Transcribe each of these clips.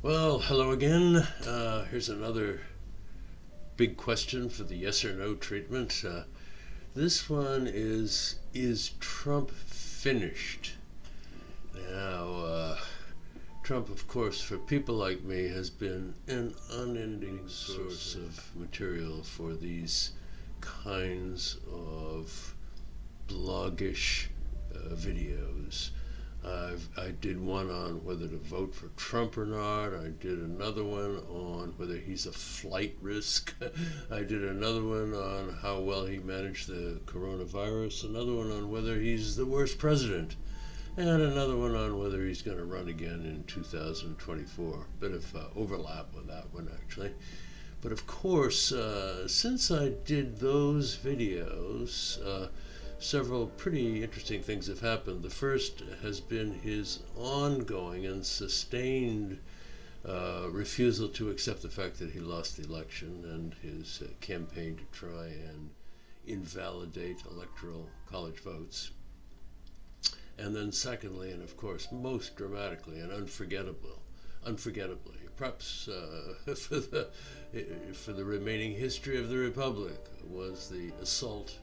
Well, hello again. Here's another big question for the yes or no treatment. This one is Trump finished? Now, Trump, of course, for people like me, has been an unending source of material for these kinds of bloggish videos. I did one on whether to vote for Trump or not. I did another one on whether he's a flight risk. I did another one on how well he managed the coronavirus. Another one on whether he's the worst president. And another one on whether he's going to run again in 2024. Bit of overlap with that one, actually. But of course, since I did those videos, several pretty interesting things have happened. The first has been his ongoing and sustained refusal to accept the fact that he lost the election and his campaign to try and invalidate electoral college votes. And then secondly, and of course most dramatically and unforgettably, perhaps for the remaining history of the Republic, was the assault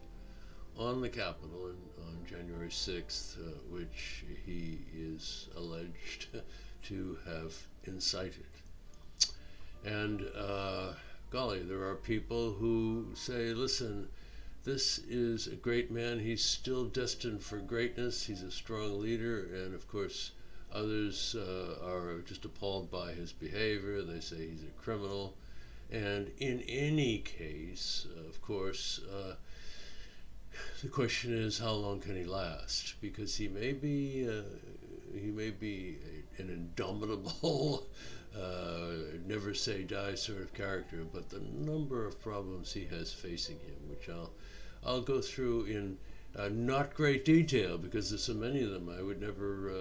on the Capitol on January 6th, which he is alleged to have incited. And golly, there are people who say, listen, this is a great man. He's still destined for greatness. He's a strong leader. And of course, others are just appalled by his behavior. They say he's a criminal. And in any case, of course, the question is, how long can he last? Because he may be an indomitable, never say die sort of character, but the number of problems he has facing him, which I'll go through in not great detail, because there's so many of them. I would never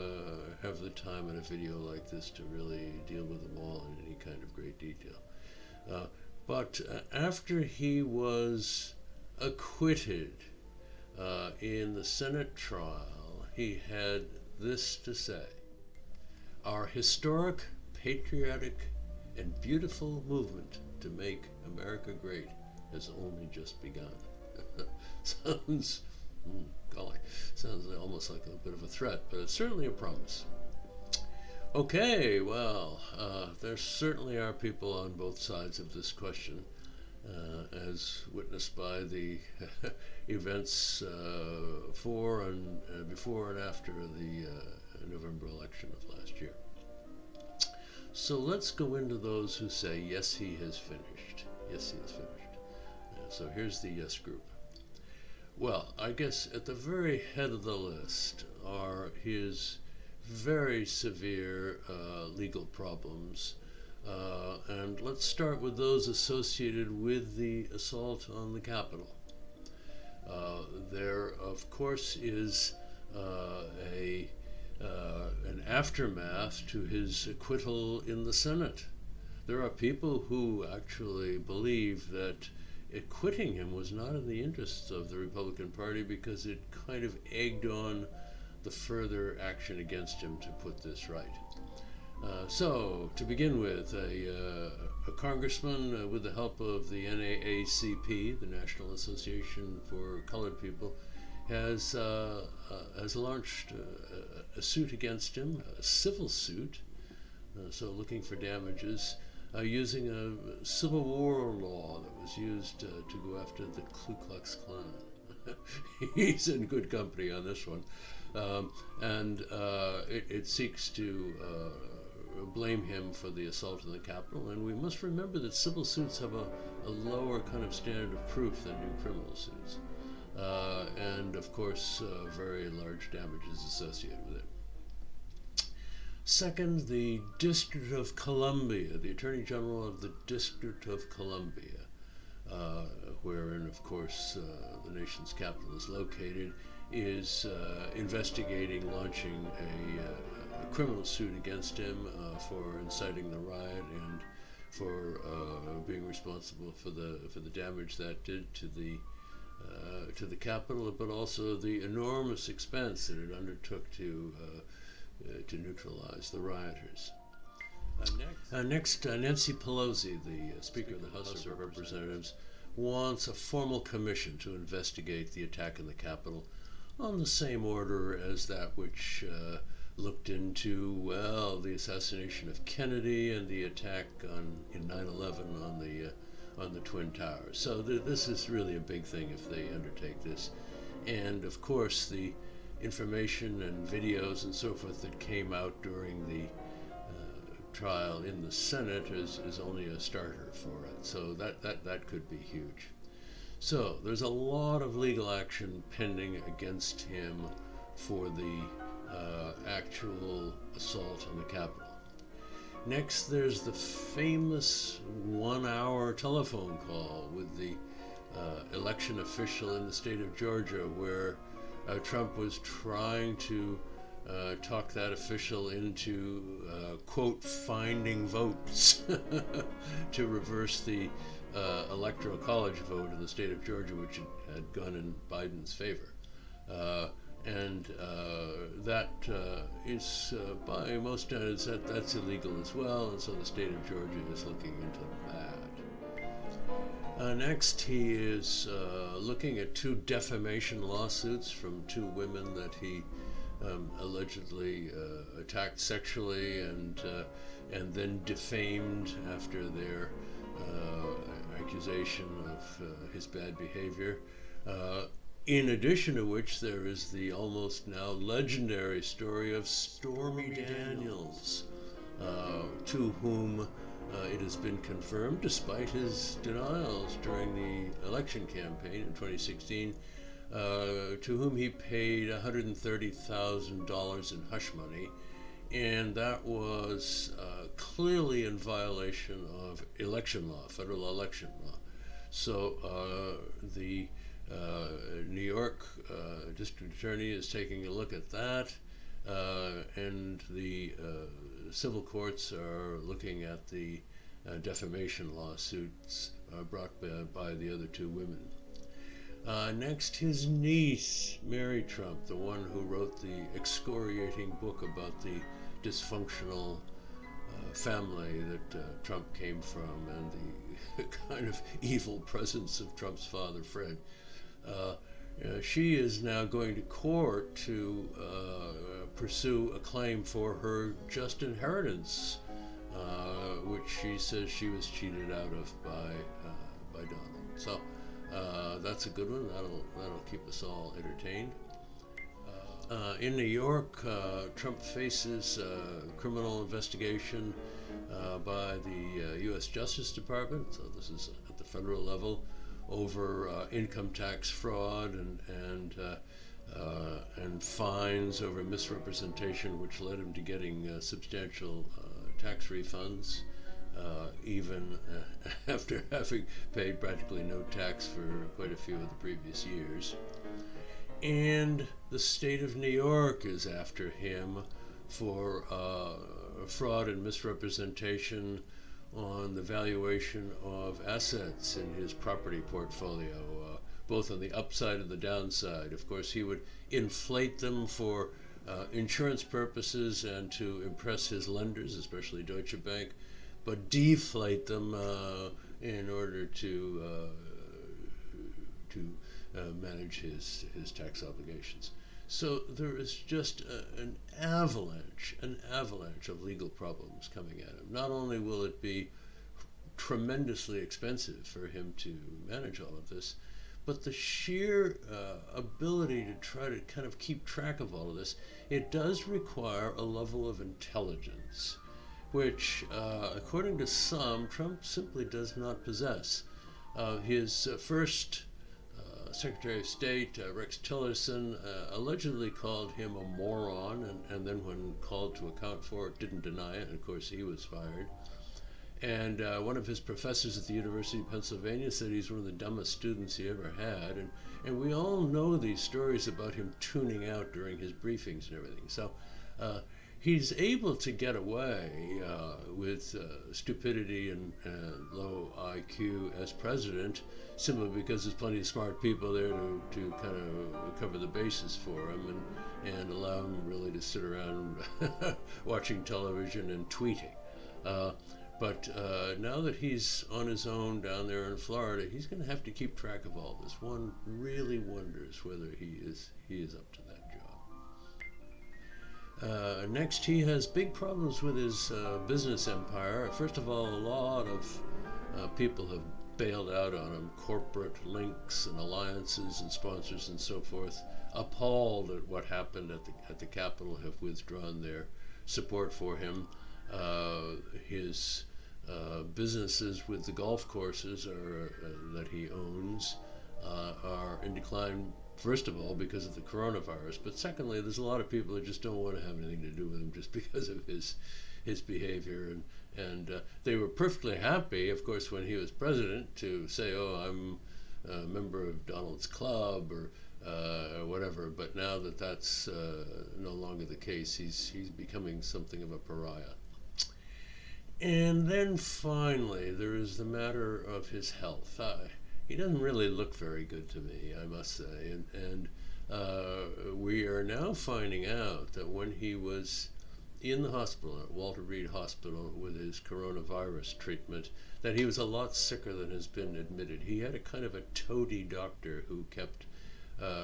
have the time in a video like this to really deal with them all in any kind of great detail. But after he was acquitted in the Senate trial, he had this to say: "Our historic, patriotic, and beautiful movement to make America great has only just begun." Sounds, golly, sounds almost like a bit of a threat, but it's certainly a promise. Okay, well, there certainly are people on both sides of this question, as witnessed by the events before and after the November election of last year. So let's go into those who say, yes, he has finished. Yes, he has finished. So here's the yes group. Well, I guess at the very head of the list are his very severe legal problems. And let's start with those associated with the assault on the Capitol. There, of course, is an aftermath to his acquittal in the Senate. There are people who actually believe that acquitting him was not in the interests of the Republican Party, because it kind of egged on the further action against him to put this right. So, to begin with, a congressman, with the help of the NAACP, the National Association for Colored People, has launched a suit against him, a civil suit, so looking for damages, using a Civil War law that was used to go after the Ku Klux Klan. He's in good company on this one. And it seeks to blame him for the assault on the Capitol. And we must remember that civil suits have a lower kind of standard of proof than do criminal suits. And of course, very large damages associated with it. Second, the District of Columbia, the Attorney General of the District of Columbia, wherein, of course, the nation's capital is located, is investigating launching a criminal suit against him for inciting the riot and for being responsible for the damage that did to the Capitol, but also the enormous expense that it undertook to neutralize the rioters. Next, Nancy Pelosi, the Speaker of the House of Representatives, wants a formal commission to investigate the attack in the Capitol on the same order as that which looked into, well, the assassination of Kennedy and the attack in 9/11 on the Twin Towers. So this is really a big thing if they undertake this. And of course, the information and videos and so forth that came out during the trial in the Senate is only a starter for it. So that could be huge. So there's a lot of legal action pending against him for the actual assault on the Capitol. Next, there's the famous 1-hour telephone call with the election official in the state of Georgia, where Trump was trying to talk that official into, quote, finding votes to reverse the electoral college vote in the state of Georgia, which had gone in Biden's favor. And that is, by most standards, that's illegal as well, and so the state of Georgia is looking into that. Next, he is looking at 2 defamation lawsuits from 2 women that he allegedly attacked sexually and then defamed after their accusation of his bad behavior. In addition to which, there is the almost now legendary story of Stormy Daniels, to whom it has been confirmed, despite his denials during the election campaign in 2016, to whom he paid $130,000 in hush money, and that was clearly in violation of election law, federal election law. So the New York District Attorney is taking a look at that, and the civil courts are looking at the defamation lawsuits brought by the other 2 women. Next, his niece, Mary Trump, the one who wrote the excoriating book about the dysfunctional family that Trump came from and the kind of evil presence of Trump's father, Fred. She is now going to court to pursue a claim for her just inheritance, which she says she was cheated out of by Donald. So that's a good one. That'll keep us all entertained. In New York, Trump faces criminal investigation by the U.S. Justice Department. So this is at the federal level, over income tax fraud and fines over misrepresentation, which led him to getting substantial tax refunds, even after having paid practically no tax for quite a few of the previous years. And the state of New York is after him for fraud and misrepresentation on the valuation of assets in his property portfolio, both on the upside and the downside. Of course, he would inflate them for insurance purposes and to impress his lenders, especially Deutsche Bank, but deflate them in order to manage his tax obligations. So there is just an avalanche of legal problems coming at him. Not only will it be tremendously expensive for him to manage all of this, but the sheer ability to try to kind of keep track of all of this, it does require a level of intelligence, which, according to some, Trump simply does not possess. His first Secretary of State, Rex Tillerson, allegedly called him a moron, and then when called to account for it, didn't deny it, and of course he was fired. And one of his professors at the University of Pennsylvania said he's one of the dumbest students he ever had, and we all know these stories about him tuning out during his briefings and everything. So he's able to get away with stupidity and low IQ as president, simply because there's plenty of smart people there to kind of cover the bases for him and allow him really to sit around watching television and tweeting. But now that he's on his own down there in Florida, he's going to have to keep track of all this. One really wonders whether he is up to that job. Next, he has big problems with his business empire. First of all, a lot of people have bailed out on him, corporate links and alliances and sponsors and so forth, appalled at what happened at the Capitol, have withdrawn their support for him. His businesses with the golf courses that he owns are in decline, first of all, because of the coronavirus. But secondly, there's a lot of people that just don't want to have anything to do with him just because of his behavior. And they were perfectly happy, of course, when he was president, to say, oh, I'm a member of Donald's Club or whatever. But now that that's no longer the case, he's becoming something of a pariah. And then finally, there is the matter of his health. He doesn't really look very good to me, I must say. And we are now finding out that when he was in the hospital, at Walter Reed Hospital, with his coronavirus treatment, that he was a lot sicker than has been admitted. He had a kind of a toady doctor who kept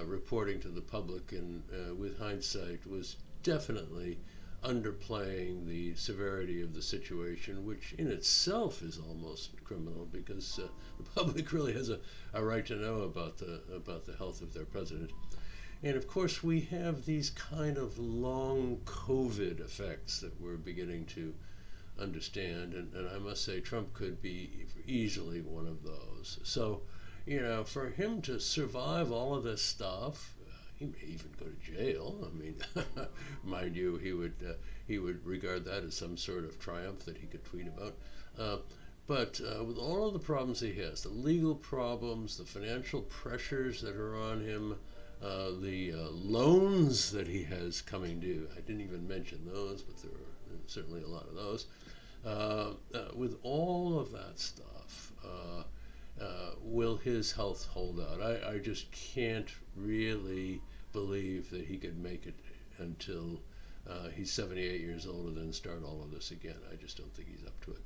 reporting to the public, and with hindsight was definitely underplaying the severity of the situation, which in itself is almost criminal, because the public really has a right to know about the health of their president. And of course, we have these kind of long COVID effects that we're beginning to understand, and I must say Trump could be easily one of those. So, for him to survive all of this stuff, he may even go to jail. I mean, mind you, he would regard that as some sort of triumph that he could tweet about. But with all of the problems he has, the legal problems, the financial pressures that are on him, the loans that he has coming due, I didn't even mention those, but there are certainly a lot of those. With all of that stuff, will his health hold out? I just can't really believe that he could make it until he's 78 years old and then start all of this again. I just don't think he's up to it.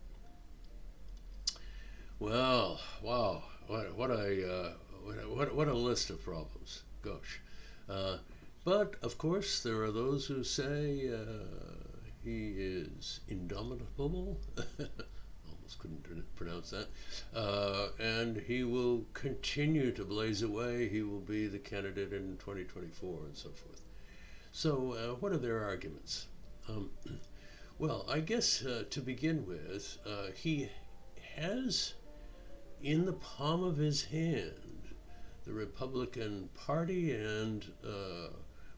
Well, wow, what a list of problems. Gosh. But of course, there are those who say he is indomitable. Almost couldn't pronounce that. And he will continue to blaze away. He will be the candidate in 2024 and so forth. So what are their arguments? Well, I guess to begin with, he has in the palm of his hand the Republican Party and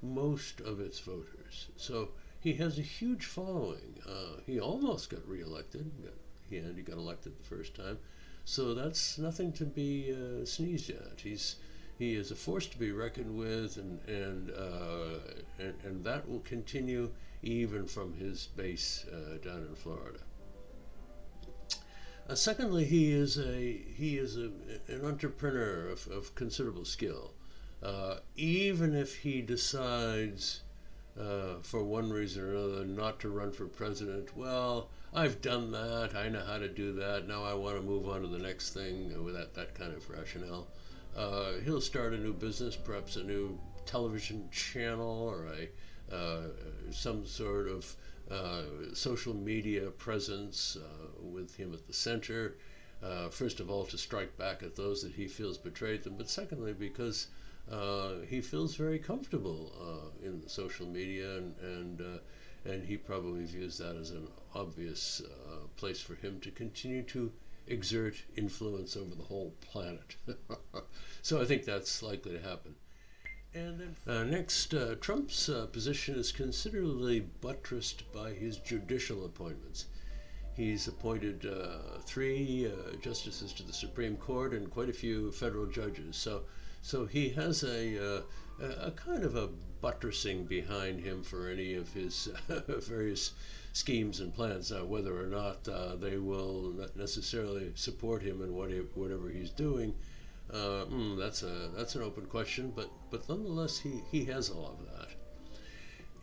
most of its voters. So he has a huge following. He almost got reelected. He got elected the first time. So that's nothing to be sneezed at. He is a force to be reckoned with, and that will continue even from his base down in Florida. Secondly, he is an entrepreneur of considerable skill. Even if he decides, for one reason or another, not to run for president, well, I've done that. I know how to do that. Now I want to move on to the next thing with that kind of rationale. He'll start a new business, perhaps a new television channel or some sort of social media presence with him at the center. First of all, to strike back at those that he feels betrayed them, but secondly, because he feels very comfortable in the social media, and he probably views that as an obvious place for him to continue to exert influence over the whole planet. So I think that's likely to happen. And then next, Trump's position is considerably buttressed by his judicial appointments. He's appointed 3 justices to the Supreme Court and quite a few federal judges. So he has a kind of a buttressing behind him for any of his various schemes and plans. Now, whether or not they will not necessarily support him in whatever he's doing, that's an open question. But nonetheless, he has all of that.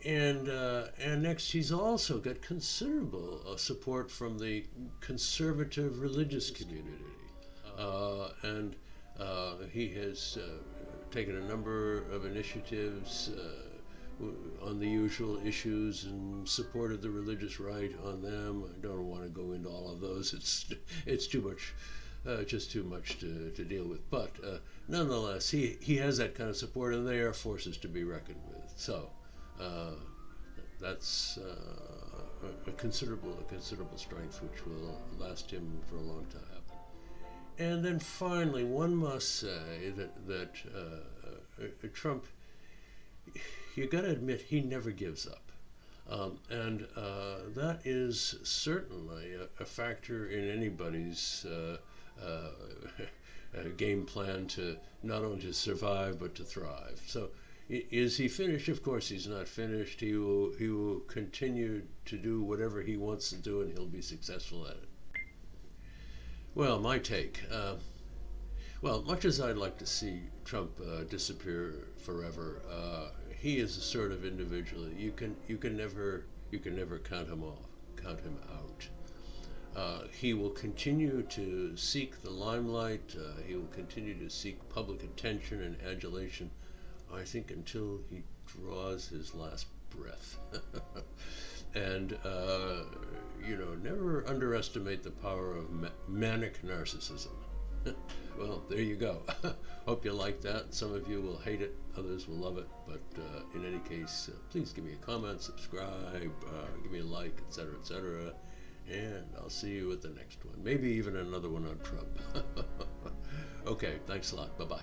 And next, he's also got considerable support from the conservative religious community, and he has taken a number of initiatives on the usual issues and supported the religious right on them. I don't want to go into all of those. It's too much. Just too much to deal with. But nonetheless, he has that kind of support, and they are forces to be reckoned with. So that's a considerable strength, which will last him for a long time. And then finally, one must say that Trump, you got to admit, he never gives up. And that is certainly a factor in anybody's game plan to not only to survive but to thrive. So, is he finished? Of course, he's not finished. He will continue to do whatever he wants to do, and he'll be successful at it. Well, my take. Well, much as I'd like to see Trump disappear forever, he is a sort of individual you can never count him out. He will continue to seek the limelight. He will continue to seek public attention and adulation, I think, until he draws his last breath. And, never underestimate the power of manic narcissism. Well, there you go. Hope you like that. Some of you will hate it, others will love it. But in any case, please give me a comment, subscribe, give me a like, etc., etc. And I'll see you at the next one. Maybe even another one on Trump. Okay, thanks a lot. Bye-bye.